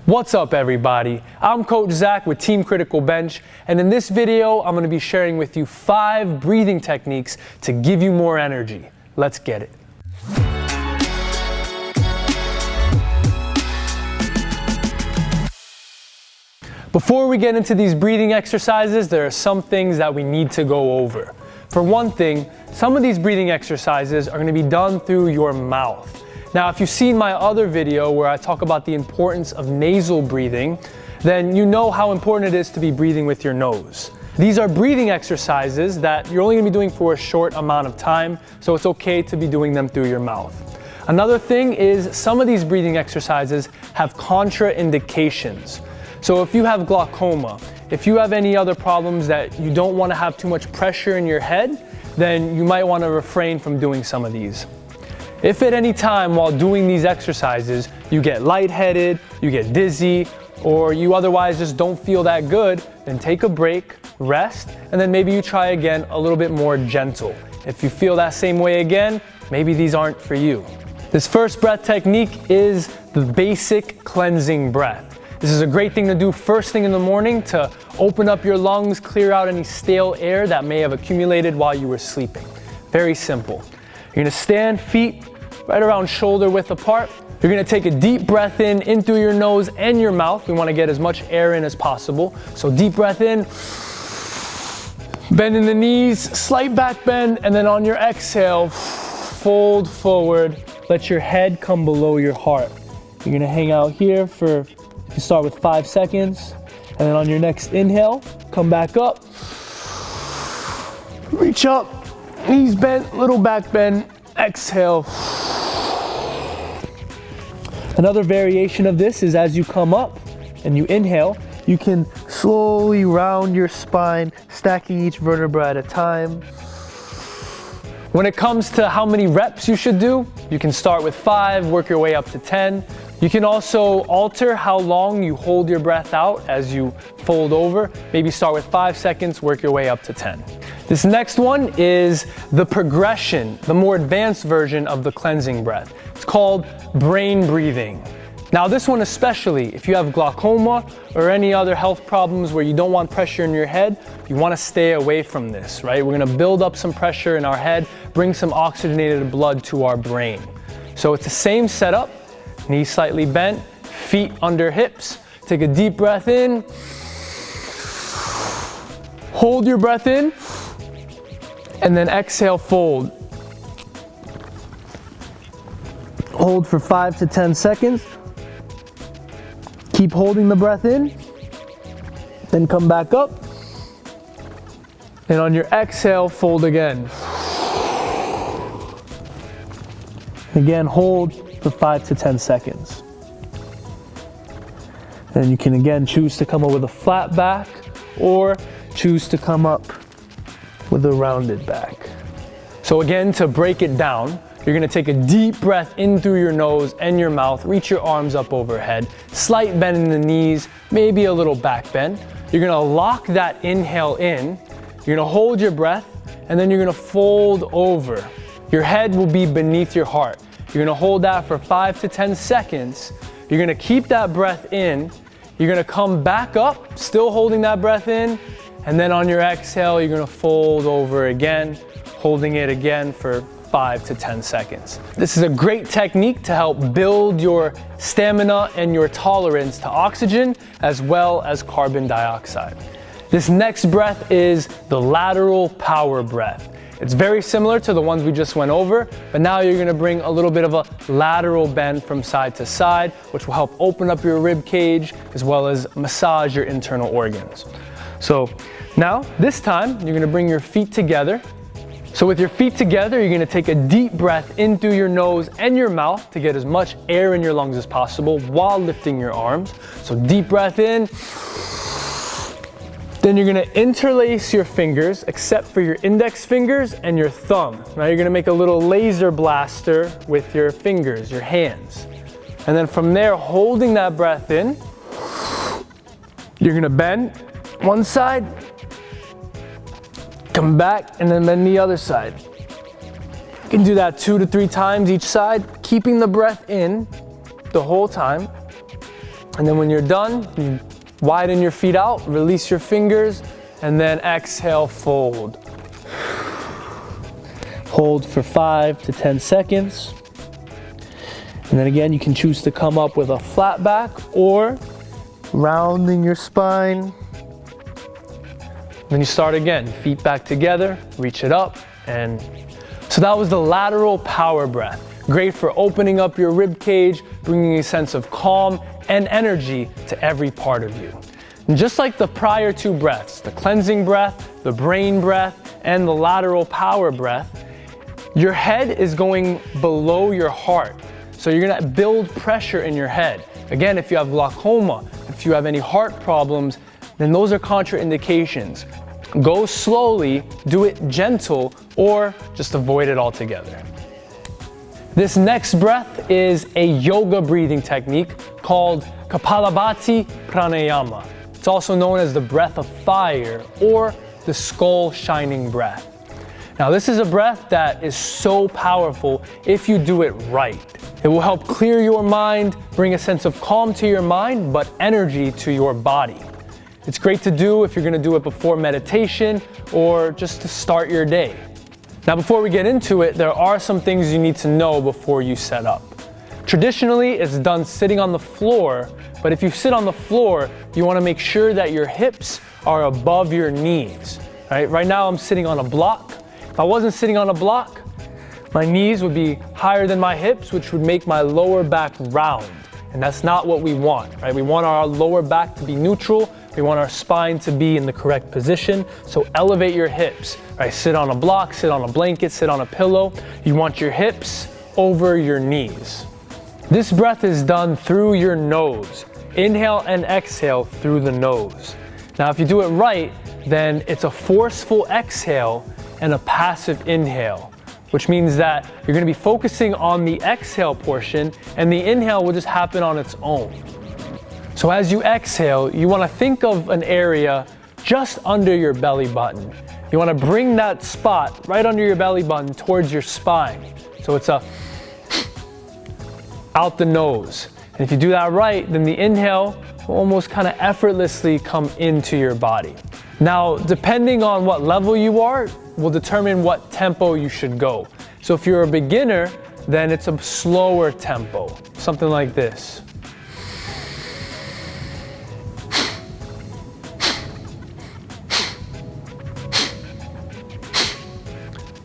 What's up everybody? I'm Coach Zach with Team Criticalbench, and in this video I'm going to be sharing with you 5 breathing techniques to give you more energy. Let's get it. Before we get into these breathing exercises, there are some things that we need to go over. For one thing, some of these breathing exercises are going to be done through your mouth. Now, if you've seen my other video where I talk about the importance of nasal breathing, then you know how important it is to be breathing with your nose. These are breathing exercises that you're only going to be doing for a short amount of time, so it's okay to be doing them through your mouth. Another thing is some of these breathing exercises have contraindications. So if you have glaucoma, if you have any other problems that you don't want to have too much pressure in your head, then you might want to refrain from doing some of these. If at any time while doing these exercises you get lightheaded, you get dizzy, or you otherwise just don't feel that good, then take a break, rest, and then maybe you try again a little bit more gentle. If you feel that same way again, maybe these aren't for you. This first breath technique is the basic cleansing breath. This is a great thing to do first thing in the morning to open up your lungs, clear out any stale air that may have accumulated while you were sleeping. Very simple. You're gonna stand, feet right around shoulder width apart. You're gonna take a deep breath in through your nose and your mouth. We wanna get as much air in as possible. So deep breath in, bend in the knees, slight back bend, and then on your exhale, fold forward. Let your head come below your heart. You're gonna hang out here for, you start with 5 seconds, and then on your next inhale, come back up, reach up, knees bent, little back bend, exhale. Another variation of this is as you come up and you inhale, you can slowly round your spine, stacking each vertebra at a time. When it comes to how many reps you should do, you can start with 5, work your way up to 10. You can also alter how long you hold your breath out as you fold over. Maybe start with 5 seconds, work your way up to 10. This next one is the progression, the more advanced version of the cleansing breath. It's called brain breathing. Now this one especially, if you have glaucoma or any other health problems where you don't want pressure in your head, you want to stay away from this, right? We're going to build up some pressure in our head, bring some oxygenated blood to our brain. So it's the same setup, knees slightly bent, feet under hips. Take a deep breath in, hold your breath in, and then exhale, fold. Hold for 5 to 10 seconds. Keep holding the breath in, then come back up. And on your exhale, fold again. Again, hold for 5 to 10 seconds. And you can again choose to come up with a flat back or choose to come up with a rounded back. So again, to break it down, you're gonna take a deep breath in through your nose and your mouth, reach your arms up overhead, slight bend in the knees, maybe a little back bend. You're gonna lock that inhale in, you're gonna hold your breath, and then you're gonna fold over. Your head will be beneath your heart. You're gonna hold that for 5 to 10 seconds. You're gonna keep that breath in, you're gonna come back up, still holding that breath in, and then on your exhale, you're gonna fold over again, holding it again for 5 to 10 seconds. This is a great technique to help build your stamina and your tolerance to oxygen as well as carbon dioxide. This next breath is the lateral power breath. It's very similar to the ones we just went over, but now you're gonna bring a little bit of a lateral bend from side to side, which will help open up your rib cage as well as massage your internal organs. So now, this time, you're gonna bring your feet together. So with your feet together, you're gonna take a deep breath in through your nose and your mouth to get as much air in your lungs as possible while lifting your arms. So deep breath in. Then you're gonna interlace your fingers, except for your index fingers and your thumb. Now you're gonna make a little laser blaster with your fingers, your hands. And then from there, holding that breath in, you're gonna bend one side, come back, and then bend the other side. You can do that 2 to 3 times each side, keeping the breath in the whole time. And then when you're done, you widen your feet out, release your fingers, and then exhale, fold. Hold for 5 to 10 seconds. And then again, you can choose to come up with a flat back or rounding your spine. Then you start again, feet back together, reach it up, and so that was the lateral power breath. Great for opening up your rib cage, bringing a sense of calm and energy to every part of you. And just like the prior two breaths, the cleansing breath, the brain breath, and the lateral power breath, your head is going below your heart. So you're gonna build pressure in your head. Again, if you have glaucoma, if you have any heart problems, then those are contraindications. Go slowly, do it gentle, or just avoid it altogether. This next breath is a yoga breathing technique called Kapalabhati pranayama. It's also known as the breath of fire or the skull shining breath. Now this is a breath that is so powerful if you do it right. It will help clear your mind, bring a sense of calm to your mind, but energy to your body. It's great to do if you're gonna do it before meditation or just to start your day. Now before we get into it, there are some things you need to know before you set up. Traditionally, it's done sitting on the floor, but if you sit on the floor, you wanna make sure that your hips are above your knees. Right now I'm sitting on a block. If I wasn't sitting on a block, my knees would be higher than my hips, which would make my lower back round. And that's not what we want, right? We want our lower back to be neutral. We want our spine to be in the correct position. So elevate your hips, right? Sit on a block, sit on a blanket, sit on a pillow. You want your hips over your knees. This breath is done through your nose. Inhale and exhale through the nose. Now, if you do it right, then it's a forceful exhale and a passive inhale, which means that you're gonna be focusing on the exhale portion and the inhale will just happen on its own. So as you exhale, you wanna think of an area just under your belly button. You wanna bring that spot right under your belly button towards your spine. So it's a out the nose. And if you do that right, then the inhale will almost kind of effortlessly come into your body. Now, depending on what level you are, will determine what tempo you should go. So if you're a beginner, then it's a slower tempo, something like this.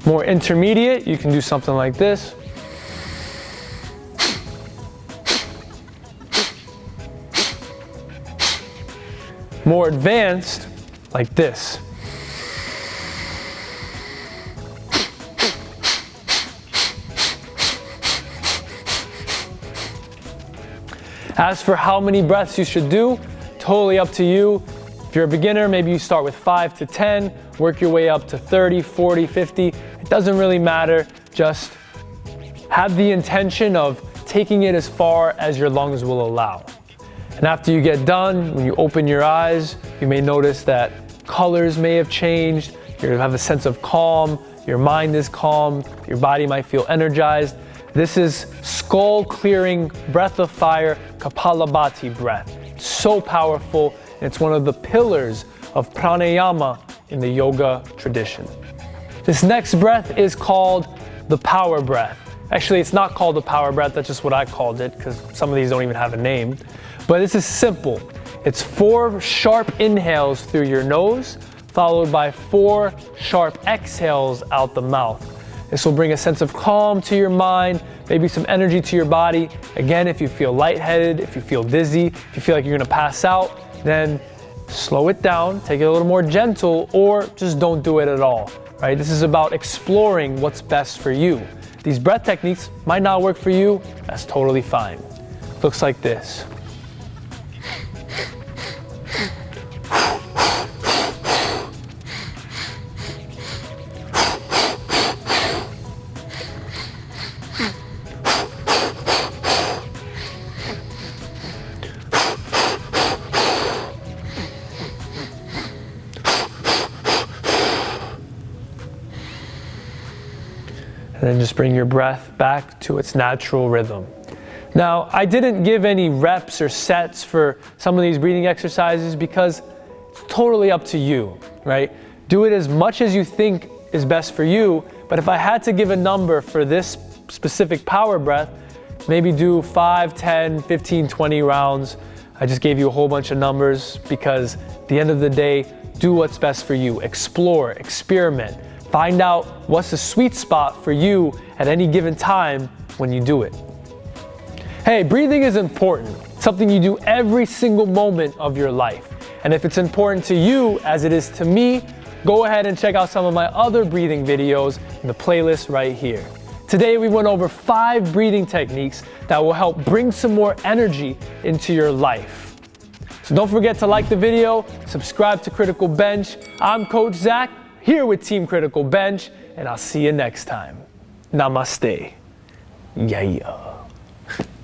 More intermediate, you can do something like this. More advanced, like this. As for how many breaths you should do, totally up to you. If you're a beginner, maybe you start with 5 to 10, work your way up to 30, 40, 50. It doesn't really matter. Just have the intention of taking it as far as your lungs will allow. And after you get done, when you open your eyes, you may notice that colors may have changed. You're gonna have a sense of calm. Your mind is calm. Your body might feel energized. This is skull clearing breath of fire, Kapalabhati breath. It's so powerful, and it's one of the pillars of pranayama in the yoga tradition. This next breath is called the power breath. Actually, it's not called the power breath, that's just what I called it, because some of these don't even have a name. But this is simple. It's 4 sharp inhales through your nose, followed by 4 sharp exhales out the mouth. This will bring a sense of calm to your mind, maybe some energy to your body. Again, if you feel lightheaded, if you feel dizzy, if you feel like you're gonna pass out, then slow it down, take it a little more gentle, or just don't do it at all, right? This is about exploring what's best for you. These breath techniques might not work for you, that's totally fine. Looks like this. And then just bring your breath back to its natural rhythm. Now, I didn't give any reps or sets for some of these breathing exercises because it's totally up to you, right? Do it as much as you think is best for you, but if I had to give a number for this specific power breath, maybe do 5, 10, 15, 20 rounds. I just gave you a whole bunch of numbers because at the end of the day, do what's best for you. Explore, experiment, find out what's the sweet spot for you at any given time when you do it. Hey, breathing is important. It's something you do every single moment of your life. And if it's important to you as it is to me, go ahead and check out some of my other breathing videos in the playlist right here. Today we went over 5 breathing techniques that will help bring some more energy into your life. So don't forget to like the video, subscribe to Critical Bench. I'm Coach Zach, here with Team Critical Bench, and I'll see you next time. Namaste. Yeah.